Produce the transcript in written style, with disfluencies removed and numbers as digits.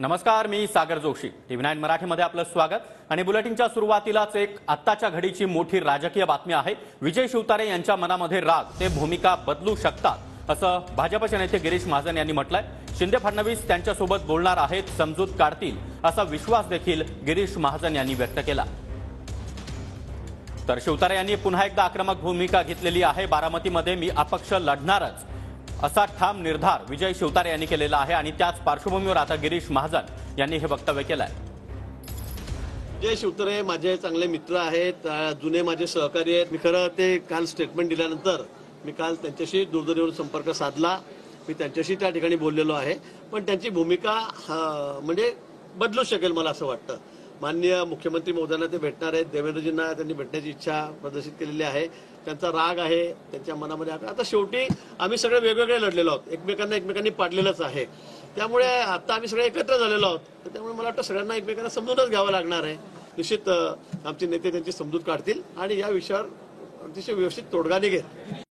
नमस्कार, मी सागर जोशी. TV9 मराठीमध्ये आपलं स्वागत आणि बुलेटिनच्या सुरुवातीलाच एक आत्ताच्या घडीची मोठी राजकीय बातमी आहे. विजय शिवतारे यांच्या मनामध्ये राग, ते भूमिका बदलू शकतात असं भाजपचे नेते गिरीश महाजन यांनी म्हटलंय. शिंदे फडणवीस त्यांच्यासोबत बोलणार आहेत, समजूत काढतील असा विश्वास देखील गिरीश महाजन यांनी व्यक्त केला. तर शिवतारे यांनी पुन्हा एकदा आक्रमक भूमिका घेतलेली आहे. बारामतीमध्ये मी अपक्ष लढणारच असा ठाम निर्धार विजय शिवतारे यांनी केलेला आहे आणि त्याच पार्श्वभूमीवर आता गिरीश महाजन यांनी हे वक्तव्य केलं आहे. विजय शिवतारे माझे चांगले मित्र आहेत, जुने माझे सहकारी आहेत. मी खरं ते काल स्टेटमेंट दिल्यानंतर मी काल त्यांच्याशी दूरध्वनीवरून संपर्क साधला. मी त्यांच्याशी त्या ठिकाणी बोललेलो आहे. पण त्यांची भूमिका म्हणजे बदलू शकेल मला असं वाटतं. माननीय मुख्यमंत्री महोदयांना ते भेटणार आहेत. देवेंद्रजींना त्यांनी भेटण्याची इच्छा प्रदर्शित केलेली आहे. त्यांचा राग आहे त्यांच्या मनामध्ये. आता शेवटी आम्ही सगळे वेगवेगळे लढलेलो आहोत, एकमेकांनी पाडलेलंच आहे. त्यामुळे आता आम्ही सगळे एकत्र झालेलो आहोत. त्यामुळे मला वाटतं सगळ्यांना एकमेकांना समजूनच घ्यावं लागणार आहे. निश्चित आमचे नेते त्यांची समजूत काढतील आणि या विषयावर अतिशय व्यवस्थित तोडगा निघेल.